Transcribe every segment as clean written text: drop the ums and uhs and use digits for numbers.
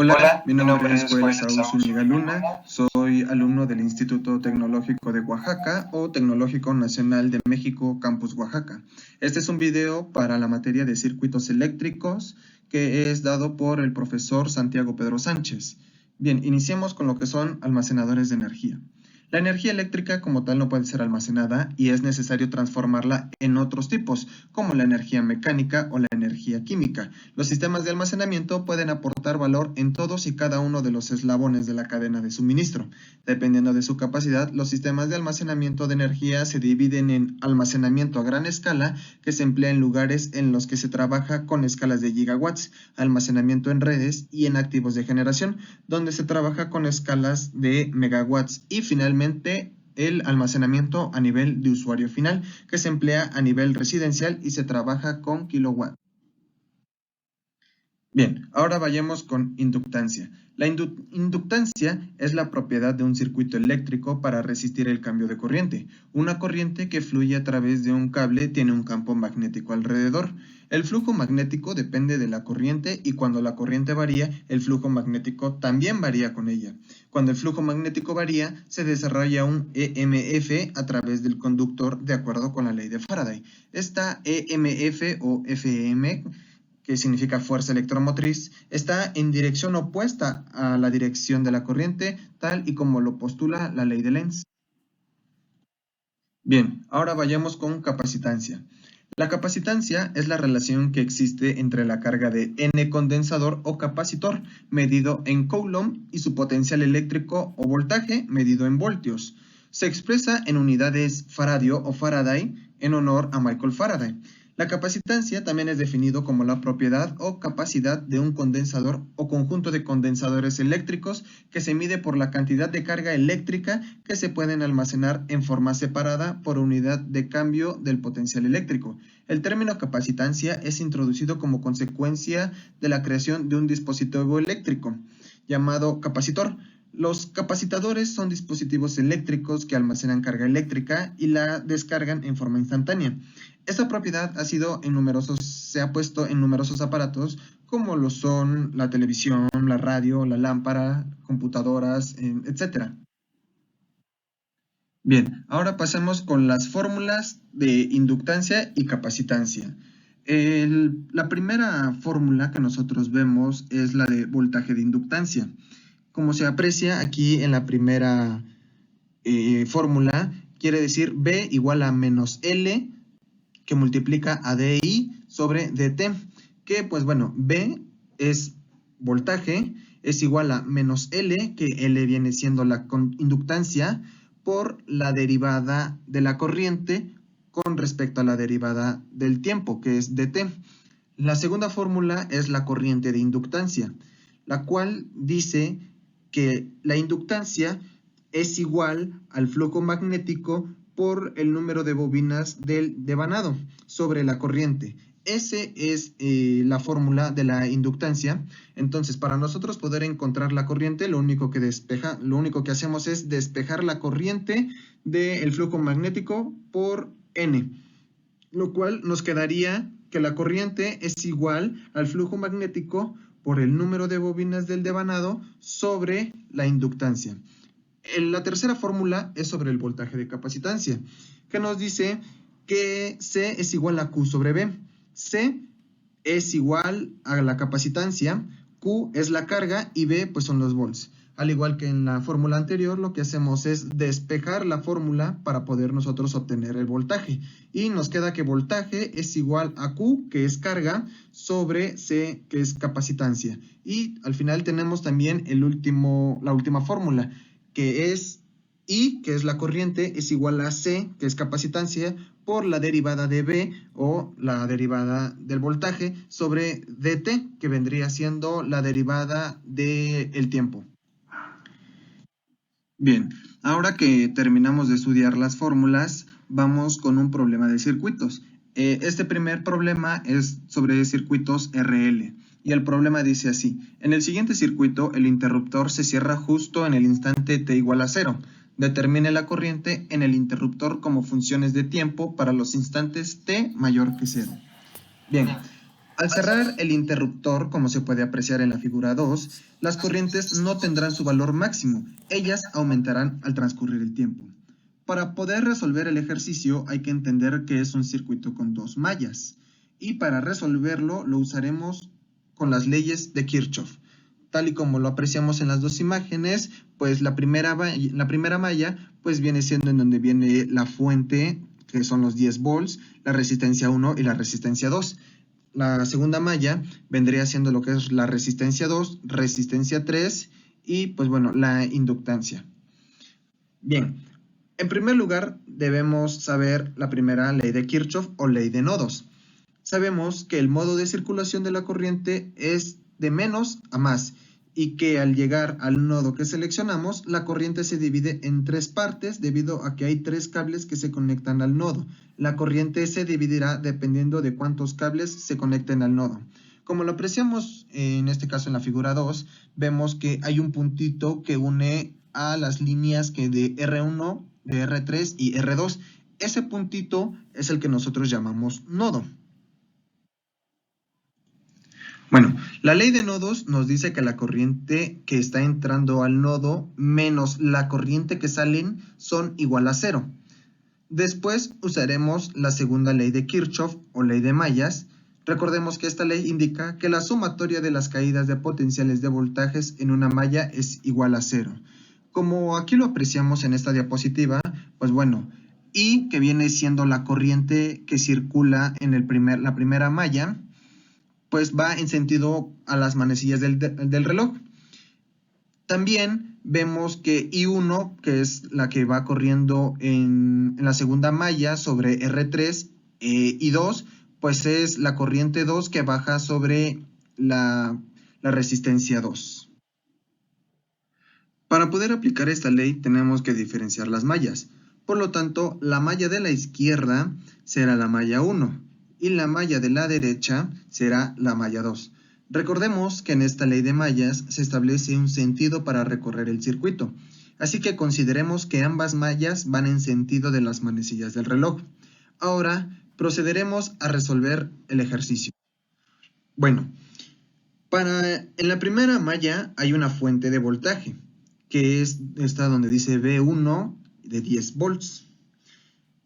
Hola, mi nombre es Joel Saúl Zúñiga Luna, soy alumno del Instituto Tecnológico de Oaxaca o Tecnológico Nacional de México, Campus Oaxaca. Este es un video para la materia de circuitos eléctricos que es dado por el profesor Santiago Pedro Sánchez. Bien, iniciemos con lo que son almacenadores de energía. La energía eléctrica como tal no puede ser almacenada y es necesario transformarla en otros tipos, como la energía mecánica o la energía química. Los sistemas de almacenamiento pueden aportar valor en todos y cada uno de los eslabones de la cadena de suministro. Dependiendo de su capacidad, los sistemas de almacenamiento de energía se dividen en almacenamiento a gran escala, que se emplea en lugares en los que se trabaja con escalas de gigawatts, almacenamiento en redes y en activos de generación, donde se trabaja con escalas de megawatts, y finalmente el almacenamiento a nivel de usuario final, que se emplea a nivel residencial y se trabaja con kilowatts. Bien, ahora vayamos con inductancia. La inductancia es la propiedad de un circuito eléctrico para resistir el cambio de corriente. Una corriente que fluye a través de un cable tiene un campo magnético alrededor. El flujo magnético depende de la corriente y cuando la corriente varía, el flujo magnético también varía con ella. Cuando el flujo magnético varía, se desarrolla un EMF a través del conductor de acuerdo con la ley de Faraday. Esta EMF o FM, que significa fuerza electromotriz, está en dirección opuesta a la dirección de la corriente, tal y como lo postula la ley de Lenz. Bien, ahora vayamos con capacitancia. La capacitancia es la relación que existe entre la carga de N condensador o capacitor, medido en Coulomb, y su potencial eléctrico o voltaje, medido en voltios. Se expresa en unidades faradio o Faraday, en honor a Michael Faraday. La capacitancia también es definido como la propiedad o capacidad de un condensador o conjunto de condensadores eléctricos que se mide por la cantidad de carga eléctrica que se pueden almacenar en forma separada por unidad de cambio del potencial eléctrico. El término capacitancia es introducido como consecuencia de la creación de un dispositivo eléctrico llamado capacitor. Los capacitadores son dispositivos eléctricos que almacenan carga eléctrica y la descargan en forma instantánea. Esta propiedad se ha puesto en numerosos aparatos como lo son la televisión, la radio, la lámpara, computadoras, etc. Bien, ahora pasemos con las fórmulas de inductancia y capacitancia. La primera fórmula que nosotros vemos es la de voltaje de inductancia. Como se aprecia aquí en la primera fórmula, quiere decir B igual a menos L que multiplica a DI sobre DT, que pues bueno, B es voltaje, es igual a menos L, que L viene siendo la inductancia, por la derivada de la corriente con respecto a la derivada del tiempo, que es DT. La segunda fórmula es la corriente de inductancia, la cual dice que la inductancia es igual al flujo magnético por el número de bobinas del devanado sobre la corriente. Esa es la fórmula de la inductancia. Entonces, para nosotros poder encontrar la corriente, lo único que hacemos es despejar la corriente del flujo magnético por N, lo cual nos quedaría que la corriente es igual al flujo magnético por el número de bobinas del devanado sobre la inductancia. La tercera fórmula es sobre el voltaje de capacitancia, que nos dice que C es igual a Q sobre B. C es igual a la capacitancia, Q es la carga y B pues son los volts. Al igual que en la fórmula anterior, lo que hacemos es despejar la fórmula para poder nosotros obtener el voltaje. Y nos queda que voltaje es igual a Q, que es carga, sobre C, que es capacitancia. Y al final tenemos también la última fórmula, que es I, que es la corriente, es igual a C, que es capacitancia, por la derivada de B, o la derivada del voltaje, sobre DT, que vendría siendo la derivada del tiempo. Bien, ahora que terminamos de estudiar las fórmulas, vamos con un problema de circuitos. Este primer problema es sobre circuitos RL. Y el problema dice así: en el siguiente circuito, el interruptor se cierra justo en el instante t igual a 0. Determine la corriente en el interruptor como funciones de tiempo para los instantes t mayor que 0. Bien, Al cerrar el interruptor, como se puede apreciar en la figura 2, las corrientes no tendrán su valor máximo, ellas aumentarán al transcurrir el tiempo. Para poder resolver el ejercicio hay que entender que es un circuito con dos mallas, y para resolverlo lo usaremos con las leyes de Kirchhoff. Tal y como lo apreciamos en las dos imágenes, pues la primera malla pues viene siendo en donde viene la fuente, que son los 10 volts, la resistencia 1 y la resistencia 2. La segunda malla vendría siendo lo que es la resistencia 2, resistencia 3 y pues bueno, la inductancia. Bien, en primer lugar debemos saber la primera ley de Kirchhoff o ley de nodos. Sabemos que el modo de circulación de la corriente es de menos a más y que al llegar al nodo que seleccionamos, la corriente se divide en tres partes debido a que hay tres cables que se conectan al nodo. La corriente se dividirá dependiendo de cuántos cables se conecten al nodo. Como lo apreciamos en este caso en la figura 2, vemos que hay un puntito que une a las líneas que de R1, de R3 y R2. Ese puntito es el que nosotros llamamos nodo. Bueno, la ley de nodos nos dice que la corriente que está entrando al nodo menos la corriente que salen son igual a cero. Después usaremos la segunda ley de Kirchhoff o ley de mallas. Recordemos que esta ley indica que la sumatoria de las caídas de potenciales de voltajes en una malla es igual a cero. Como aquí lo apreciamos en esta diapositiva, pues bueno, I, que viene siendo la corriente que circula en la primera malla, pues va en sentido a las manecillas del reloj. También vemos que I1, que es la que va corriendo en la segunda malla sobre R3, I2, pues es la corriente 2 que baja sobre la resistencia 2. Para poder aplicar esta ley tenemos que diferenciar las mallas. Por lo tanto, la malla de la izquierda será la malla 1 y la malla de la derecha será la malla 2. Recordemos que en esta ley de mallas se establece un sentido para recorrer el circuito, así que consideremos que ambas mallas van en sentido de las manecillas del reloj. Ahora procederemos a resolver el ejercicio. Bueno, en la primera malla hay una fuente de voltaje, que es esta donde dice V1 de 10 volts.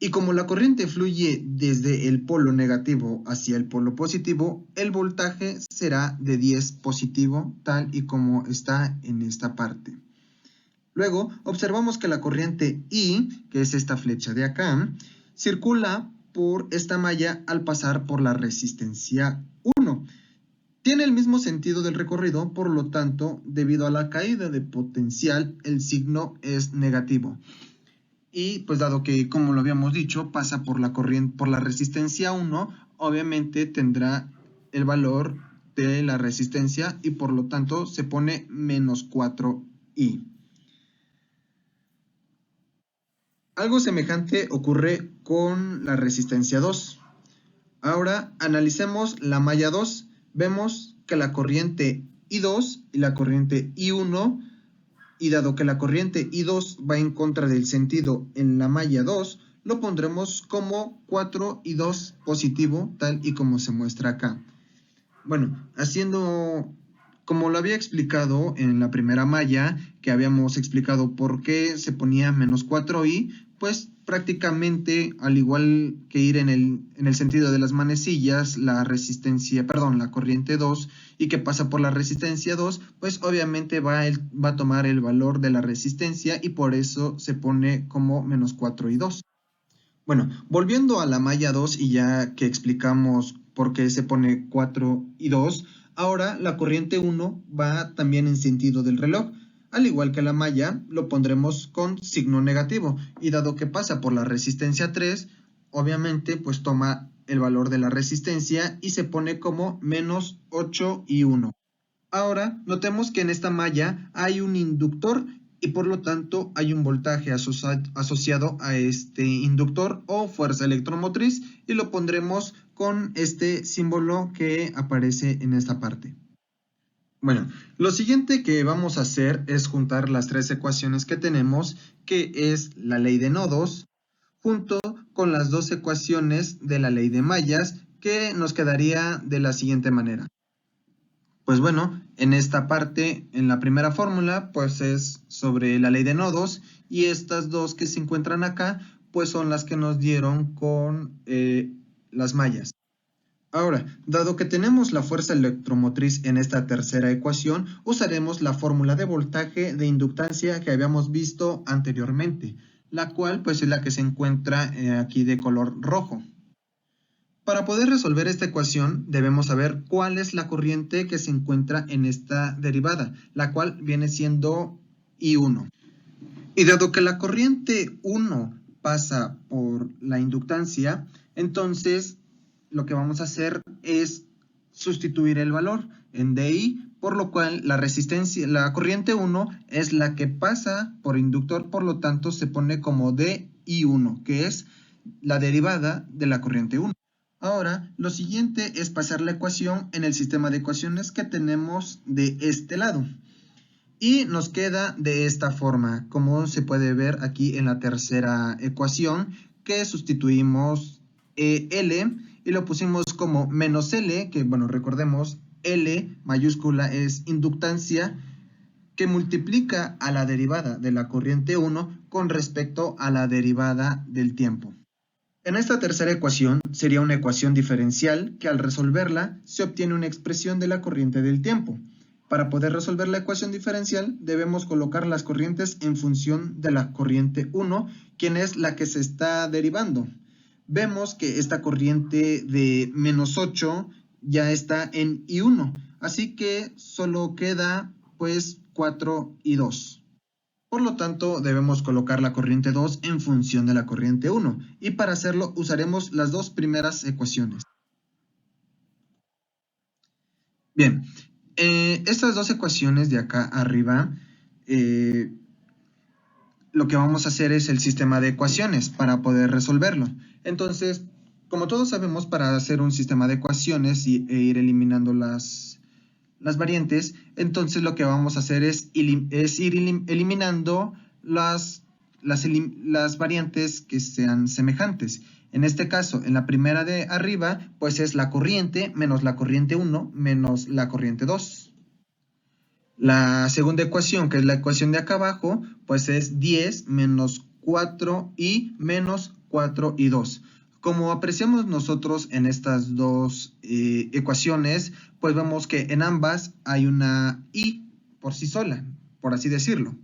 Y como la corriente fluye desde el polo negativo hacia el polo positivo, el voltaje será de 10 positivo, tal y como está en esta parte. Luego, observamos que la corriente I, que es esta flecha de acá, circula por esta malla al pasar por la resistencia 1. Tiene el mismo sentido del recorrido, por lo tanto, debido a la caída de potencial, el signo es negativo. Y pues dado que, como lo habíamos dicho, pasa por la resistencia 1, obviamente tendrá el valor de la resistencia y por lo tanto se pone menos 4i. Algo semejante ocurre con la resistencia 2. Ahora analicemos la malla 2. Vemos que la corriente I2 y la corriente I1, y dado que la corriente I2 va en contra del sentido en la malla 2, lo pondremos como 4I2 positivo, tal y como se muestra acá. Bueno, haciendo como lo había explicado en la primera malla, que habíamos explicado por qué se ponía menos 4i, pues prácticamente al igual que ir en el sentido de las manecillas, la corriente 2 y que pasa por la resistencia 2, pues obviamente va a tomar el valor de la resistencia y por eso se pone como menos 4i2. Bueno, volviendo a la malla 2 y ya que explicamos por qué se pone 4i2, ahora la corriente 1 va también en sentido del reloj. Al igual que la malla, lo pondremos con signo negativo. Y dado que pasa por la resistencia 3, obviamente pues toma el valor de la resistencia y se pone como menos 8i1. Ahora, notemos que en esta malla hay un inductor y por lo tanto hay un voltaje asociado a este inductor o fuerza electromotriz y lo pondremos con este símbolo que aparece en esta parte. Bueno, lo siguiente que vamos a hacer es juntar las tres ecuaciones que tenemos, que es la ley de nodos, junto con las dos ecuaciones de la ley de mallas, que nos quedaría de la siguiente manera. Pues bueno, en esta parte, en la primera fórmula, pues es sobre la ley de nodos, y estas dos que se encuentran acá, pues son las que nos dieron con las mallas. Ahora, dado que tenemos la fuerza electromotriz en esta tercera ecuación, usaremos la fórmula de voltaje de inductancia que habíamos visto anteriormente, la cual pues es la que se encuentra aquí de color rojo. Para poder resolver esta ecuación, debemos saber cuál es la corriente que se encuentra en esta derivada, la cual viene siendo I1. Y dado que la corriente 1 pasa por la inductancia, entonces lo que vamos a hacer es sustituir el valor en DI, por lo cual la corriente 1 es la que pasa por inductor, por lo tanto se pone como DI1, que es la derivada de la corriente 1. Ahora, lo siguiente es pasar la ecuación en el sistema de ecuaciones que tenemos de este lado. Y nos queda de esta forma, como se puede ver aquí en la tercera ecuación, que sustituimos L y lo pusimos como menos L, que bueno, recordemos, L mayúscula es inductancia, que multiplica a la derivada de la corriente 1 con respecto a la derivada del tiempo. En esta tercera ecuación sería una ecuación diferencial que al resolverla se obtiene una expresión de la corriente del tiempo. Para poder resolver la ecuación diferencial debemos colocar las corrientes en función de la corriente 1, quien es la que se está derivando. Vemos que esta corriente de menos 8 ya está en I1, así que solo queda pues 4 y 2. Por lo tanto, debemos colocar la corriente 2 en función de la corriente 1, y para hacerlo usaremos las dos primeras ecuaciones. Bien, estas dos ecuaciones de acá arriba, lo que vamos a hacer es el sistema de ecuaciones para poder resolverlo. Entonces, como todos sabemos, para hacer un sistema de ecuaciones e ir eliminando las variantes, entonces lo que vamos a hacer es ir eliminando las variantes que sean semejantes. En este caso, en la primera de arriba, pues es la corriente menos la corriente 1 menos la corriente 2. La segunda ecuación, que es la ecuación de acá abajo, pues es 10 menos 4i menos 4i2. Como apreciamos nosotros en estas dos ecuaciones, pues vemos que en ambas hay una i por sí sola, por así decirlo.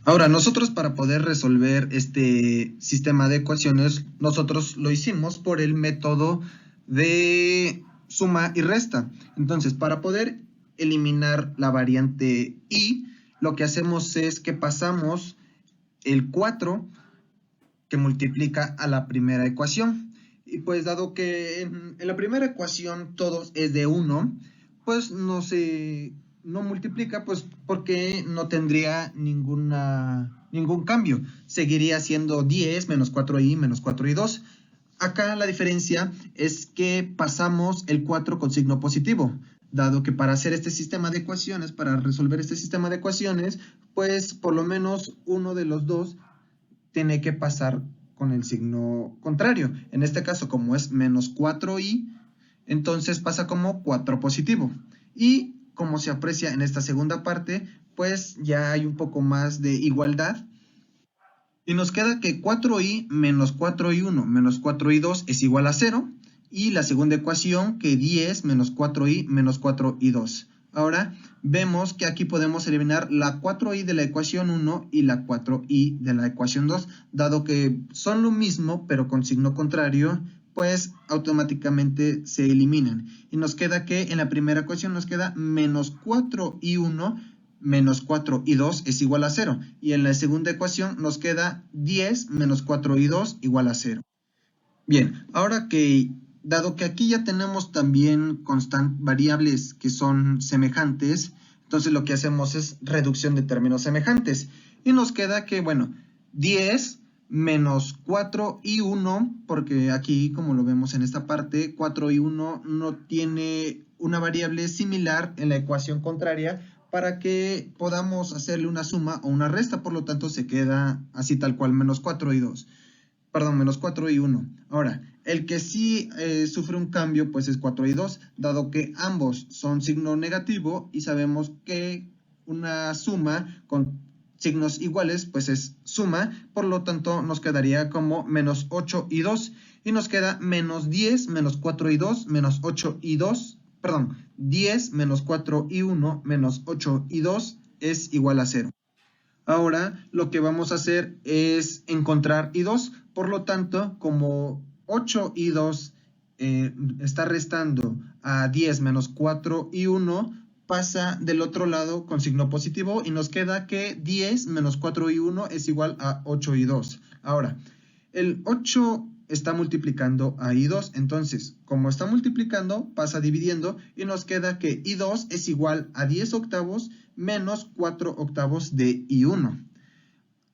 Ahora, nosotros para poder resolver este sistema de ecuaciones, nosotros lo hicimos por el método de suma y resta. Entonces, para poder eliminar la variante i, lo que hacemos es que pasamos el 4 que multiplica a la primera ecuación. Y pues dado que en la primera ecuación todo es de 1, pues no multiplica, pues porque no tendría ningún cambio. Seguiría siendo 10 menos 4i menos 4i2. Acá la diferencia es que pasamos el 4 con signo positivo, dado que para hacer este sistema de ecuaciones, para resolver este sistema de ecuaciones, pues por lo menos uno de los dos tiene que pasar con el signo contrario. En este caso, como es menos 4i, entonces pasa como 4 positivo. Y como se aprecia en esta segunda parte, pues ya hay un poco más de igualdad. Y nos queda que 4i menos 4i1 menos 4i2 es igual a 0. Y la segunda ecuación, que 10 menos 4i menos 4i2. Ahora vemos que aquí podemos eliminar la 4i de la ecuación 1 y la 4i de la ecuación 2, dado que son lo mismo pero con signo contrario, pues automáticamente se eliminan. Y nos queda que en la primera ecuación nos queda menos 4i1 menos 4i2 es igual a 0. Y en la segunda ecuación nos queda 10 menos 4i2 igual a 0. Bien, ahora que dado que aquí ya tenemos también variables que son semejantes, entonces lo que hacemos es reducción de términos semejantes. Y nos queda que, bueno, 10 menos 4i1, porque aquí, como lo vemos en esta parte, 4i1 no tiene una variable similar en la ecuación contraria para que podamos hacerle una suma o una resta, por lo tanto se queda así tal cual, menos 4i2. Perdón, menos 4i1. Ahora, El que sí sufre un cambio pues es 4 y 2, dado que ambos son signo negativo y sabemos que una suma con signos iguales pues es suma, por lo tanto nos quedaría como menos 8 y 2 y nos queda menos 10, menos 4 y 2, menos 8 y 2, perdón, 10 menos 4 y 1 menos 8 y 2 es igual a 0. Ahora lo que vamos a hacer es encontrar i2, por lo tanto, como 8 y 2 está restando a 10 menos 4 y 1, pasa del otro lado con signo positivo y nos queda que 10 menos 4 y 1 es igual a 8 y 2. Ahora, el 8 está multiplicando a i2, entonces, como está multiplicando, pasa dividiendo y nos queda que i2 es igual a 10 octavos menos 4 octavos de i1.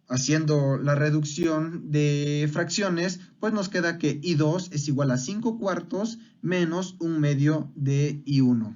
Haciendo la reducción de fracciones, pues nos queda que i2 es igual a 5 cuartos menos 1 medio de i1.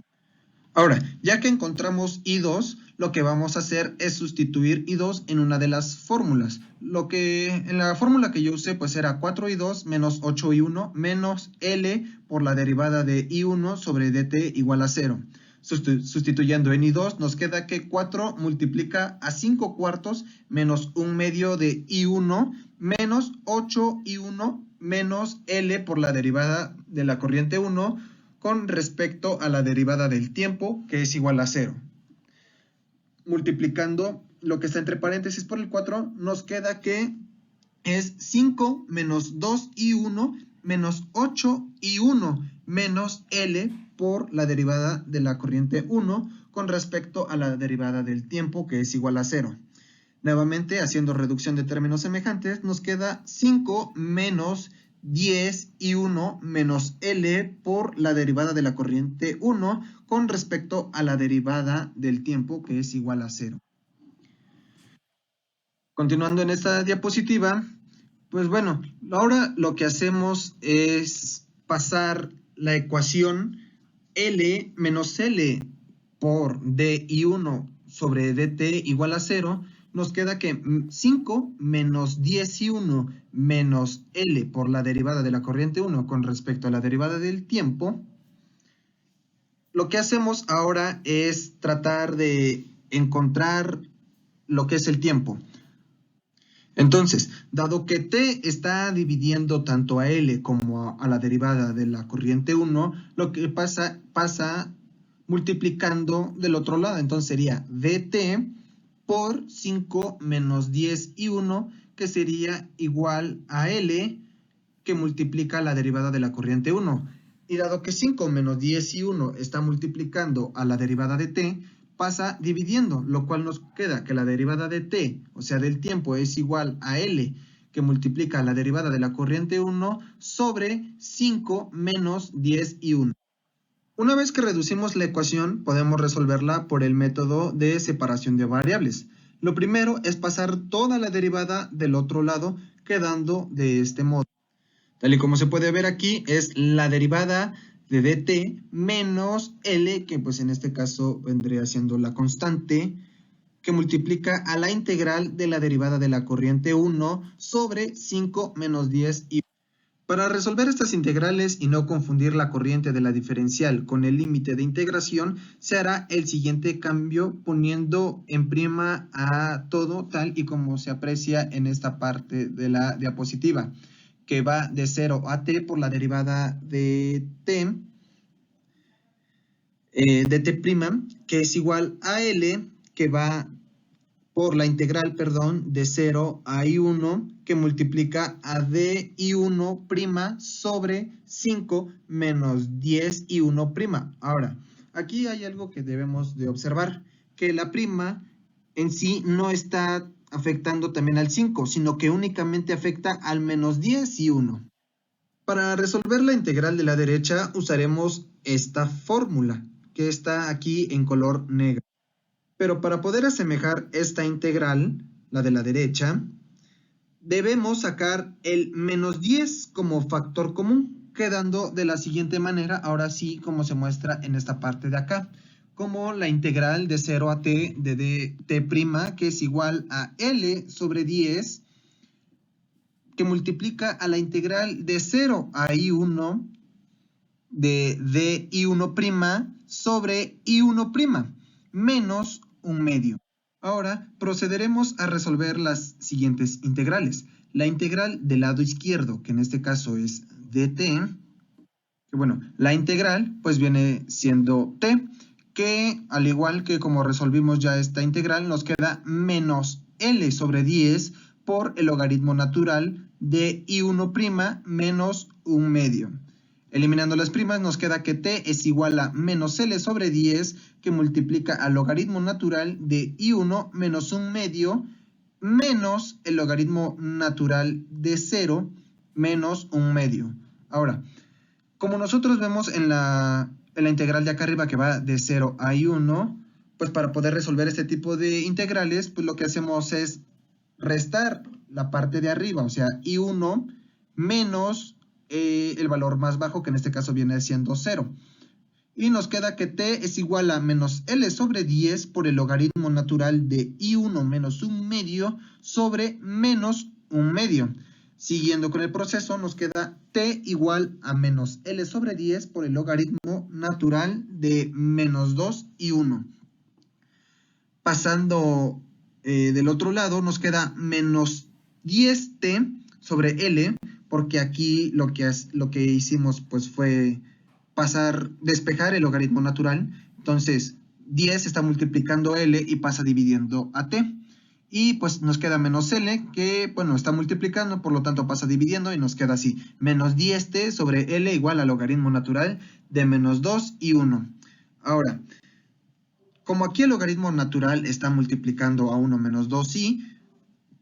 Ahora, ya que encontramos i2, lo que vamos a hacer es sustituir i2 en una de las fórmulas. En la fórmula que yo usé pues era 4i2 menos 8i1 menos L por la derivada de i1 sobre dt igual a 0. Sustituyendo en i2 nos queda que 4 multiplica a 5 cuartos menos 1 medio de i1 menos 8i1 menos L por la derivada de la corriente 1 con respecto a la derivada del tiempo, que es igual a 0. Multiplicando lo que está entre paréntesis por el 4, nos queda que es 5 menos 2i1 menos 8i1 menos L por la derivada de la corriente 1 con respecto a la derivada del tiempo, que es igual a 0. Nuevamente, haciendo reducción de términos semejantes, nos queda 5 menos 10i1 menos L por la derivada de la corriente 1 con respecto a la derivada del tiempo, que es igual a 0. Continuando en esta diapositiva, pues bueno, ahora lo que hacemos es pasar la ecuación L menos L por di1 sobre dt igual a 0, nos queda que 5 menos 10i1 menos L por la derivada de la corriente 1 con respecto a la derivada del tiempo. Lo que hacemos ahora es tratar de encontrar lo que es el tiempo. Entonces, dado que t está dividiendo tanto a L como a la derivada de la corriente 1, lo que pasa multiplicando del otro lado. Entonces sería dt por 5 menos 10i1, que sería igual a L, que multiplica la derivada de la corriente 1. Y dado que 5 menos 10i1 está multiplicando a la derivada de t, pasa dividiendo, lo cual nos queda que la derivada de t, o sea del tiempo, es igual a L, que multiplica la derivada de la corriente 1 sobre 5 menos 10i1. Una vez que reducimos la ecuación, podemos resolverla por el método de separación de variables. Lo primero es pasar toda la derivada del otro lado, quedando de este modo. Tal y como se puede ver aquí, es la derivada de dt menos L, que pues en este caso vendría siendo la constante, que multiplica a la integral de la derivada de la corriente 1 sobre 5 menos 10i. Para resolver estas integrales y no confundir la corriente de la diferencial con el límite de integración, se hará el siguiente cambio poniendo en prima a todo tal y como se aprecia en esta parte de la diapositiva, que va de 0 a t por la derivada de t, que es igual a L, que va por la integral, de 0 a i1, que multiplica a di1' sobre 5 menos 10i1'. Ahora, aquí hay algo que debemos de observar, que la prima en sí no está afectando también al 5, sino que únicamente afecta al menos 10i1. Para resolver la integral de la derecha usaremos esta fórmula, que está aquí en color negro. Pero para poder asemejar esta integral, la de la derecha, debemos sacar el menos 10 como factor común, quedando de la siguiente manera, ahora sí como se muestra en esta parte de acá, como la integral de 0 a t de dt', que es igual a L sobre 10, que multiplica a la integral de 0 a I1 de I1' sobre I1' menos 1/2. Ahora procederemos a resolver las siguientes integrales. La integral del lado izquierdo, que en este caso es dt, que bueno, la integral pues viene siendo t, que al igual que como resolvimos ya esta integral, nos queda menos L sobre 10 por el logaritmo natural de I1' menos 1/2. Eliminando las primas nos queda que t es igual a menos L sobre 10 que multiplica al logaritmo natural de I1 menos 1/2 menos el logaritmo natural de 0 menos 1/2. Ahora, como nosotros vemos en la integral de acá arriba que va de 0 a I1, pues para poder resolver este tipo de integrales, pues lo que hacemos es restar la parte de arriba, o sea, I1 menos el valor más bajo, que en este caso viene siendo 0. Y nos queda que t es igual a menos L sobre 10 por el logaritmo natural de I1 menos 1/2 sobre menos 1/2. Siguiendo con el proceso, nos queda t igual a menos L sobre 10 por el logaritmo natural de menos 2 y 1. Pasando del otro lado, nos queda menos 10t sobre L, porque aquí lo que hicimos pues fue despejar el logaritmo natural. Entonces 10 está multiplicando L y pasa dividiendo a t. Y pues nos queda menos L, que bueno, está multiplicando, por lo tanto pasa dividiendo y nos queda así. Menos 10t sobre L igual al logaritmo natural de menos 2 y 1. Ahora, como aquí el logaritmo natural está multiplicando a 1 menos 2i,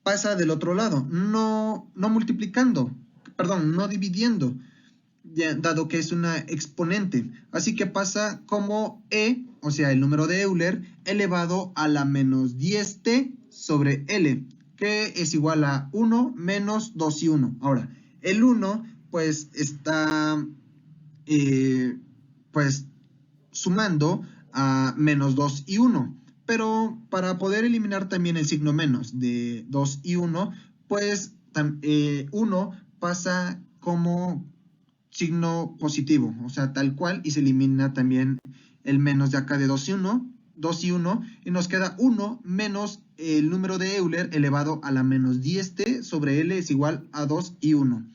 pasa del otro lado, no dividiendo, dado que es una exponente. Así que pasa como e, o sea, el número de Euler, elevado a la menos 10t sobre L, que es igual a 1 menos 2 y 1. Ahora, el 1 pues está sumando a menos 2 y 1. Pero para poder eliminar también el signo menos de 2 y 1, pues 1 pasa como signo positivo, o sea, tal cual, y se elimina también el menos de acá de 2 y 1, y nos queda 1 menos el número de Euler elevado a la menos 10t sobre L es igual a 2 y 1.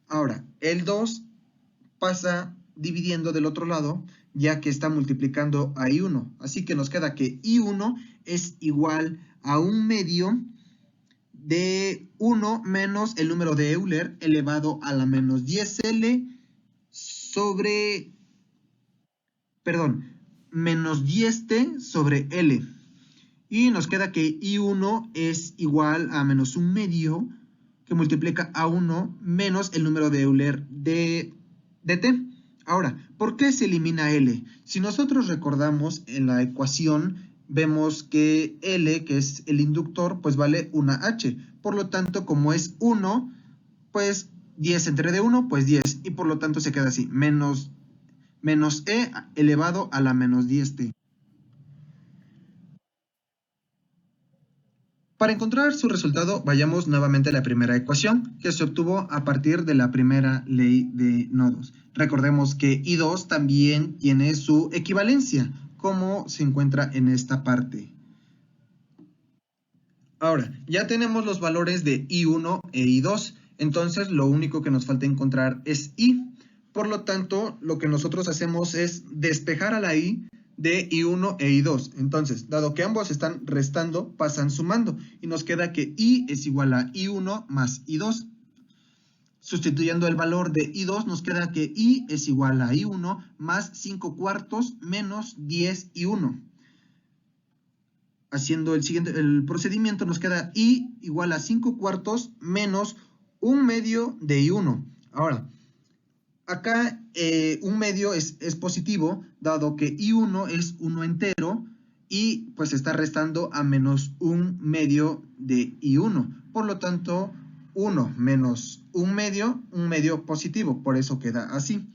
Ahora, el 2 pasa dividiendo del otro lado, ya que está multiplicando a I1. Así que nos queda que I1 es igual a 1/2 de 1 menos el número de Euler elevado a la menos 10L sobre, menos 10T sobre L. Y nos queda que I1 es igual a menos 1/2 que multiplica a 1 menos el número de Euler de T. Ahora, ¿por qué se elimina L? Si nosotros recordamos en la ecuación, vemos que L, que es el inductor, pues vale una H. Por lo tanto, como es 1, pues 10 entre de 1, pues 10. Y por lo tanto se queda así, menos E elevado a la menos 10T. Para encontrar su resultado, vayamos nuevamente a la primera ecuación, que se obtuvo a partir de la primera ley de nodos. Recordemos que I2 también tiene su equivalencia, como se encuentra en esta parte. Ahora, ya tenemos los valores de I1 e I2, entonces lo único que nos falta encontrar es I. Por lo tanto, lo que nosotros hacemos es despejar a la I de I1 e I2. Entonces, dado que ambos están restando, pasan sumando. Y nos queda que I es igual a I1 más I2. Sustituyendo el valor de I2, nos queda que I es igual a I1 más 5/4 menos 10 y 1. Haciendo el procedimiento, nos queda I igual a 5/4 menos 1/2 de I1. Ahora, acá 1/2 es positivo, dado que I1 es 1 entero y pues está restando a menos 1/2 de I1. Por lo tanto, 1 menos 1/2 positivo, por eso queda así.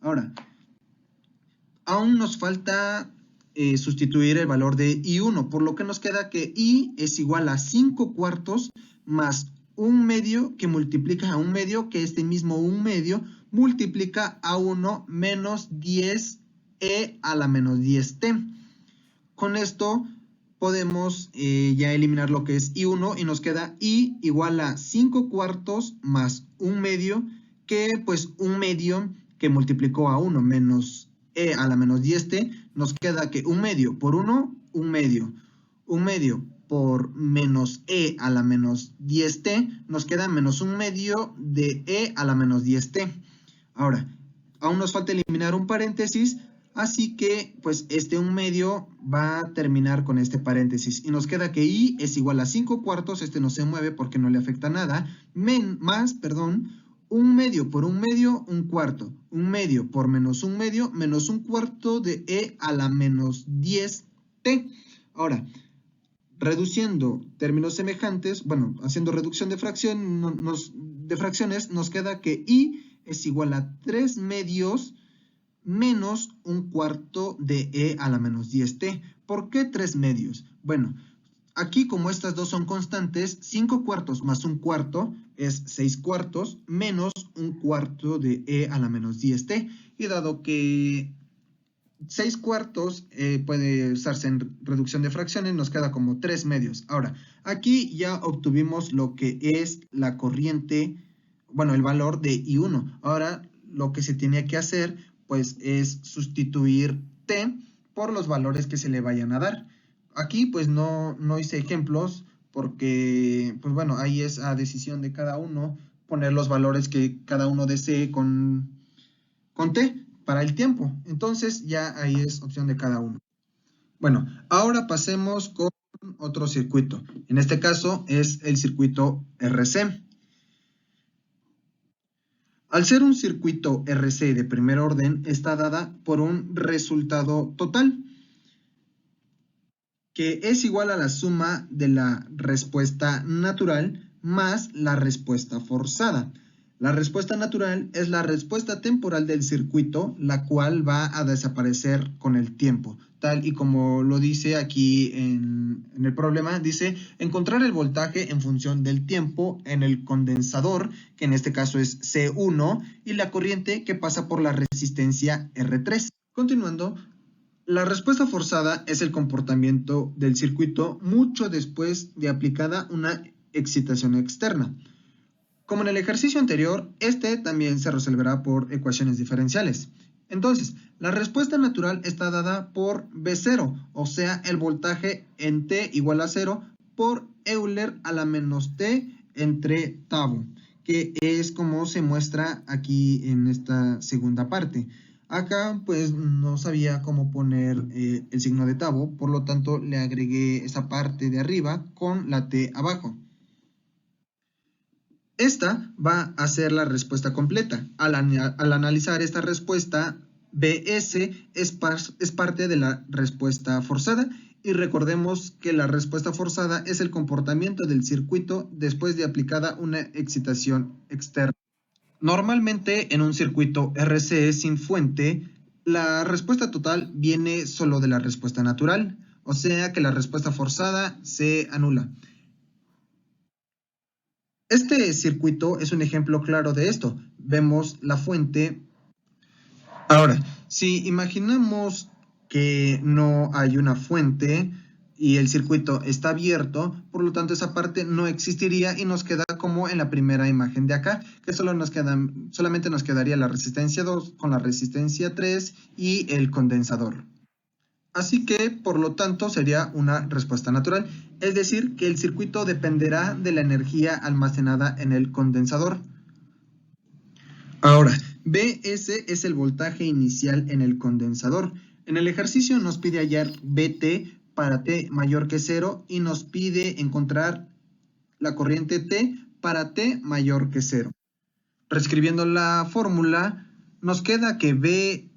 Ahora, aún nos falta sustituir el valor de I1, por lo que nos queda que I es igual a 5/4 más un medio que multiplica a un medio, que este mismo un medio multiplica a 1 menos 10e a la menos 10t. Con esto podemos ya eliminar lo que es i1 y nos queda i igual a 5 cuartos más un medio, que pues un medio que multiplicó a 1 menos e a la menos 10t, nos queda que un medio por 1, un medio por menos e a la menos 10t, nos queda menos un medio de e a la menos 10t. Ahora, aún nos falta eliminar un paréntesis, así que pues este un medio va a terminar con este paréntesis y nos queda que i es igual a 5 cuartos, este no se mueve porque no le afecta nada, más un medio por un medio, un cuarto, un medio por menos un cuarto de e a la menos 10t. Ahora, reduciendo términos semejantes, bueno, haciendo reducción de fracciones, nos queda que i es igual a 3 medios menos un cuarto de e a la menos 10t. ¿Por qué 3 medios? Bueno, aquí como estas dos son constantes, 5 cuartos más un cuarto es 6 cuartos menos un cuarto de e a la menos 10t. Y dado que 6 cuartos puede usarse en reducción de fracciones, nos queda como 3 medios. Ahora, aquí ya obtuvimos lo que es la corriente, bueno, el valor de I1. Ahora, lo que se tiene que hacer, pues, es sustituir T por los valores que se le vayan a dar. Aquí, pues, no hice ejemplos porque, pues, bueno, ahí es a decisión de cada uno poner los valores que cada uno desee con T para el tiempo. Entonces ya ahí es opción de cada uno. Bueno, ahora pasemos con otro circuito. En este caso es el circuito RC. Al ser un circuito RC de primer orden, está dada por un resultado total, que es igual a la suma de la respuesta natural más la respuesta forzada. La respuesta natural es la respuesta temporal del circuito, la cual va a desaparecer con el tiempo. Tal y como lo dice aquí en el problema, dice encontrar el voltaje en función del tiempo en el condensador, que en este caso es C1, y la corriente que pasa por la resistencia R3. Continuando, la respuesta forzada es el comportamiento del circuito mucho después de aplicada una excitación externa. Como en el ejercicio anterior, este también se resolverá por ecuaciones diferenciales. Entonces, la respuesta natural está dada por V0, o sea, el voltaje en T igual a 0 por Euler a la menos T entre tau, que es como se muestra aquí en esta segunda parte. Acá pues no sabía cómo poner el signo de tau, por lo tanto le agregué esa parte de arriba con la T abajo. Esta va a ser la respuesta completa. Al analizar esta respuesta, Bs es parte de la respuesta forzada y recordemos que la respuesta forzada es el comportamiento del circuito después de aplicada una excitación externa. Normalmente en un circuito RC sin fuente, la respuesta total viene solo de la respuesta natural, o sea que la respuesta forzada se anula. Este circuito es un ejemplo claro de esto. Vemos la fuente. Ahora, si imaginamos que no hay una fuente y el circuito está abierto, por lo tanto esa parte no existiría y nos queda como en la primera imagen de acá, que solamente nos quedaría la resistencia 2 con la resistencia 3 y el condensador. Así que, por lo tanto, sería una respuesta natural, es decir, que el circuito dependerá de la energía almacenada en el condensador. Ahora, Bs es el voltaje inicial en el condensador. En el ejercicio nos pide hallar Bt para T mayor que 0 y nos pide encontrar la corriente T para T mayor que 0. Reescribiendo la fórmula, nos queda que Bt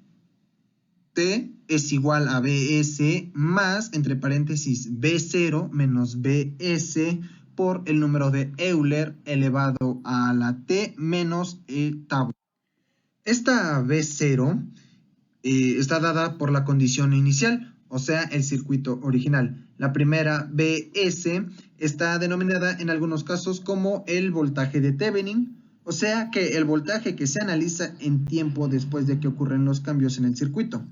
es igual a Bs más, entre paréntesis, B0 menos Bs por el número de Euler elevado a la T menos tau. Esta B0 está dada por la condición inicial, o sea, el circuito original. La primera, BS, está denominada en algunos casos como el voltaje de Thevenin, o sea que el voltaje que se analiza en tiempo después de que ocurren los cambios en el circuito.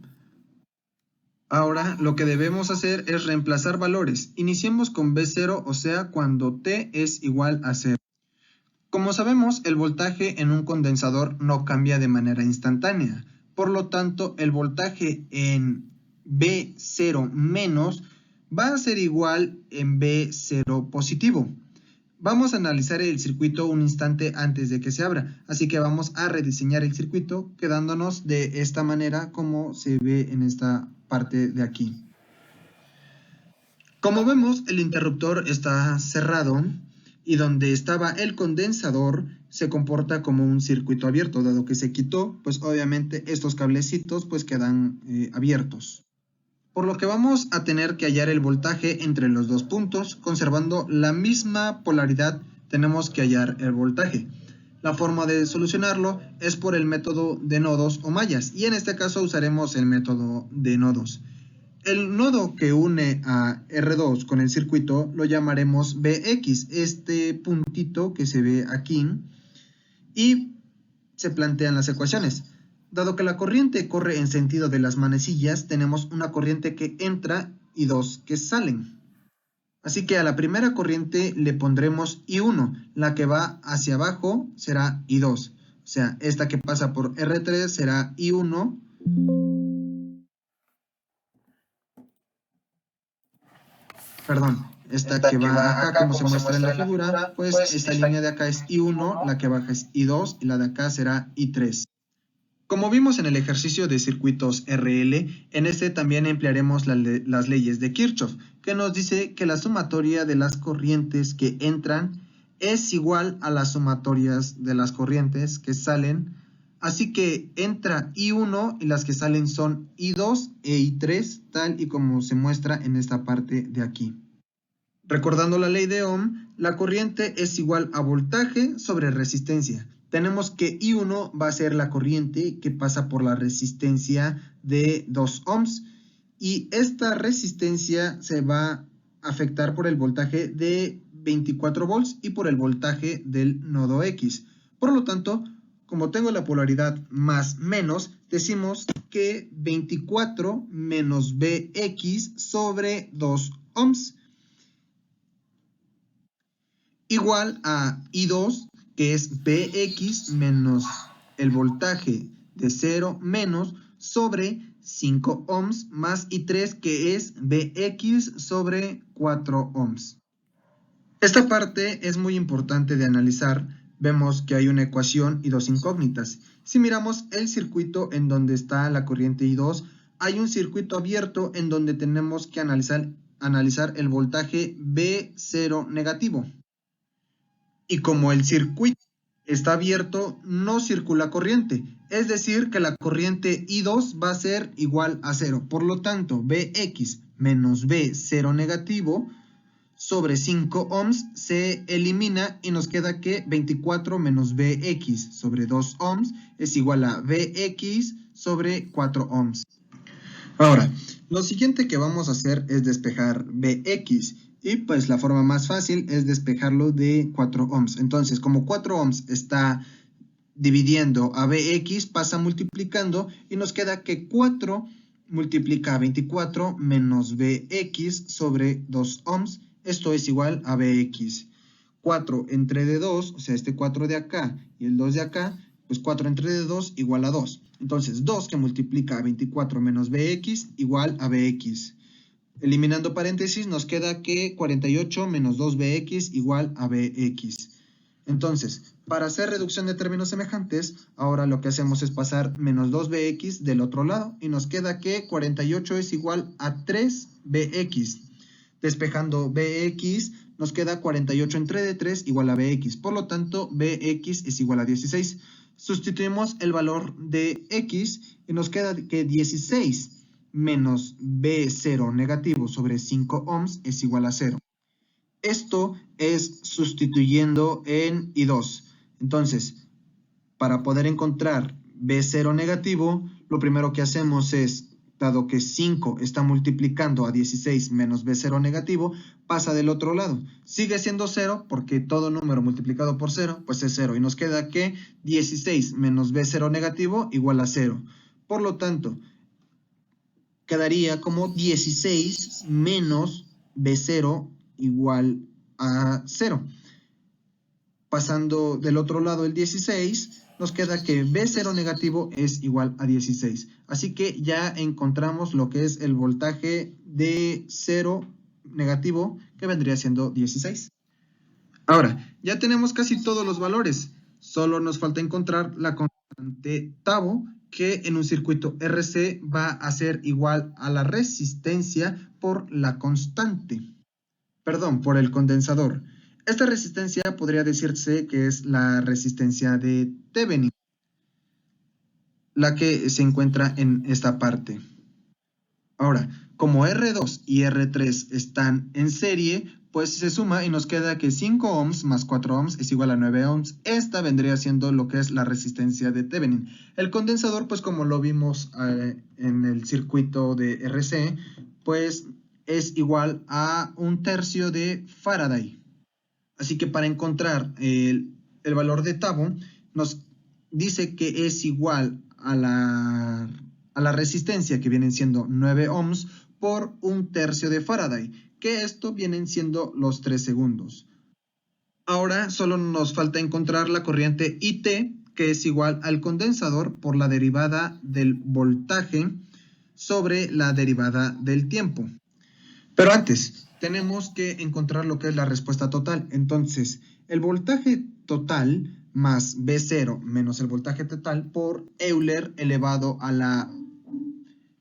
Ahora lo que debemos hacer es reemplazar valores. Iniciemos con B0, o sea cuando T es igual a 0. Como sabemos, el voltaje en un condensador no cambia de manera instantánea. Por lo tanto, el voltaje en B0 menos va a ser igual en B0 positivo. Vamos a analizar el circuito un instante antes de que se abra, así que vamos a rediseñar el circuito quedándonos de esta manera como se ve en esta parte de aquí. Como vemos, el interruptor está cerrado y donde estaba el condensador se comporta como un circuito abierto, dado que se quitó, pues obviamente estos cablecitos pues quedan abiertos. Por lo que vamos a tener que hallar el voltaje entre los dos puntos, conservando la misma polaridad, tenemos que hallar el voltaje. La forma de solucionarlo es por el método de nodos o mallas, y en este caso usaremos el método de nodos. El nodo que une a R2 con el circuito lo llamaremos BX, este puntito que se ve aquí, y se plantean las ecuaciones. Dado que la corriente corre en sentido de las manecillas, tenemos una corriente que entra y dos que salen. Así que a la primera corriente le pondremos I1, la que va hacia abajo será I2. O sea, esta que pasa por R3 será I1. Perdón, esta que va acá como se muestra en la figura, pues esta línea de acá es I1, la que baja es I2 y la de acá será I3. Como vimos en el ejercicio de circuitos RL, en este también emplearemos las leyes de Kirchhoff, que nos dice que la sumatoria de las corrientes que entran es igual a las sumatorias de las corrientes que salen, así que entra I1 y las que salen son I2 e I3, tal y como se muestra en esta parte de aquí. Recordando la ley de Ohm, la corriente es igual a voltaje sobre resistencia. Tenemos que I1 va a ser la corriente que pasa por la resistencia de 2 ohms y esta resistencia se va a afectar por el voltaje de 24 volts y por el voltaje del nodo X. Por lo tanto, como tengo la polaridad más menos, decimos que 24 menos Bx sobre 2 ohms igual a I2, que es Bx menos el voltaje de 0 menos sobre 5 ohms más I3, que es Bx sobre 4 ohms. Esta parte es muy importante de analizar. Vemos que hay una ecuación y dos incógnitas. Si miramos el circuito en donde está la corriente I2, hay un circuito abierto en donde tenemos que analizar el voltaje B0 negativo. Y como el circuito está abierto, no circula corriente. Es decir, que la corriente I2 va a ser igual a 0. Por lo tanto, Bx menos B0 negativo sobre 5 ohms se elimina y nos queda que 24 menos Bx sobre 2 ohms es igual a Bx sobre 4 ohms. Ahora, lo siguiente que vamos a hacer es despejar Bx. Y pues la forma más fácil es despejarlo de 4 ohms. Entonces, como 4 ohms está dividiendo a Bx, pasa multiplicando y nos queda que 4 multiplica a 24 menos Bx sobre 2 ohms. Esto es igual a Bx. 4 entre de 2, o sea, este 4 de acá y el 2 de acá, pues 4 entre de 2 igual a 2. Entonces, 2 que multiplica a 24 menos Bx igual a Bx. Eliminando paréntesis, nos queda que 48 menos 2Bx igual a Bx. Entonces, para hacer reducción de términos semejantes, ahora lo que hacemos es pasar menos 2Bx del otro lado y nos queda que 48 es igual a 3Bx. Despejando Bx, nos queda 48 entre de 3 igual a Bx. Por lo tanto, Bx es igual a 16. Sustituimos el valor de x y nos queda que 16 menos B0 negativo sobre 5 ohms es igual a 0. Esto es sustituyendo en I2. Entonces, para poder encontrar B0 negativo, lo primero que hacemos es dado que 5 está multiplicando a 16 menos B0 negativo, pasa del otro lado. Sigue siendo 0 porque todo número multiplicado por 0 pues es 0 y nos queda que 16 menos B0 negativo igual a 0. Por lo tanto, quedaría como 16 menos B0 igual a 0. Pasando del otro lado el 16, nos queda que B0 negativo es igual a 16. Así que ya encontramos lo que es el voltaje de 0 negativo, que vendría siendo 16. Ahora, ya tenemos casi todos los valores. Solo nos falta encontrar la constante tau, que en un circuito RC va a ser igual a la resistencia por la constante. Perdón, por el condensador. Esta resistencia podría decirse que es la resistencia de Thevenin, la que se encuentra en esta parte. Ahora, como R2 y R3 están en serie, pues se suma y nos queda que 5 ohms más 4 ohms es igual a 9 ohms. Esta vendría siendo lo que es la resistencia de Thevenin. El condensador, pues como lo vimos en el circuito de RC, pues es igual a 1/3 de Faraday. Así que para encontrar el valor de tau, nos dice que es igual a la resistencia, que vienen siendo 9 ohms, por 1/3 de Faraday, que esto vienen siendo los 3 segundos. Ahora solo nos falta encontrar la corriente IT, que es igual al condensador por la derivada del voltaje sobre la derivada del tiempo. Pero antes, tenemos que encontrar lo que es la respuesta total. Entonces, el voltaje total más B0 menos el voltaje total por Euler elevado a la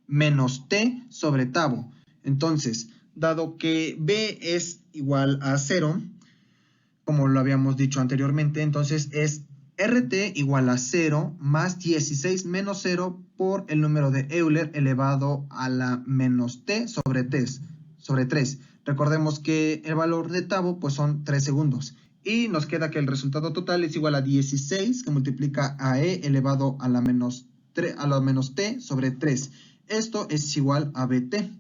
menos T sobre tau. Entonces, dado que B es igual a 0, como lo habíamos dicho anteriormente, entonces es RT igual a 0 más 16 menos 0 por el número de Euler elevado a la menos T sobre 3. Recordemos que el valor de tau pues son 3 segundos. Y nos queda que el resultado total es igual a 16 que multiplica a E elevado a la menos T sobre 3. Esto es igual a BT.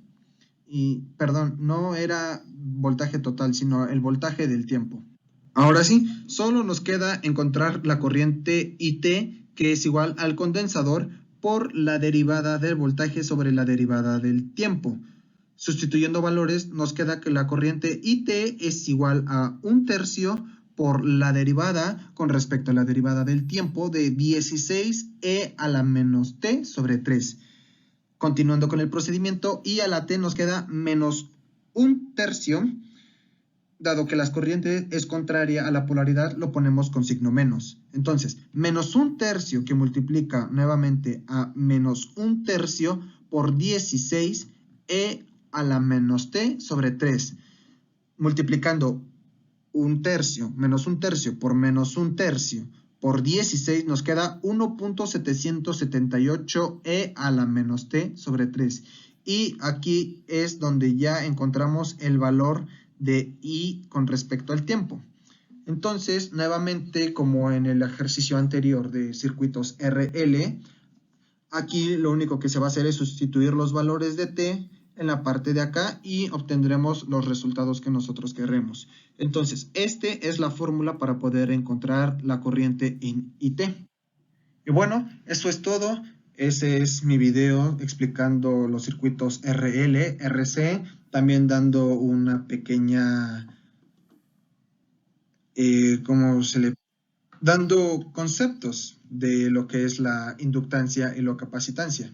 Y, perdón, no era voltaje total, sino el voltaje del tiempo. Ahora sí, solo nos queda encontrar la corriente IT, que es igual al condensador por la derivada del voltaje sobre la derivada del tiempo. Sustituyendo valores, nos queda que la corriente IT es igual a 1/3 por la derivada con respecto a la derivada del tiempo de 16e a la menos t sobre 3. Continuando con el procedimiento, y a la t nos queda menos 1/3. Dado que la corriente es contraria a la polaridad, lo ponemos con signo menos. Entonces, menos 1/3 que multiplica nuevamente a menos 1/3 por 16e a la menos t sobre 3. Multiplicando 1/3 menos 1/3 por menos 1/3 por 16 nos queda 1.778e a la menos t sobre 3. Y aquí es donde ya encontramos el valor de I con respecto al tiempo. Entonces, nuevamente, como en el ejercicio anterior de circuitos RL, aquí lo único que se va a hacer es sustituir los valores de t en la parte de acá y obtendremos los resultados que nosotros queremos. Entonces, esta es la fórmula para poder encontrar la corriente en IT. Y bueno, eso es todo. Ese es mi video explicando los circuitos RL, RC, también dando una pequeña, dando conceptos de lo que es la inductancia y la capacitancia.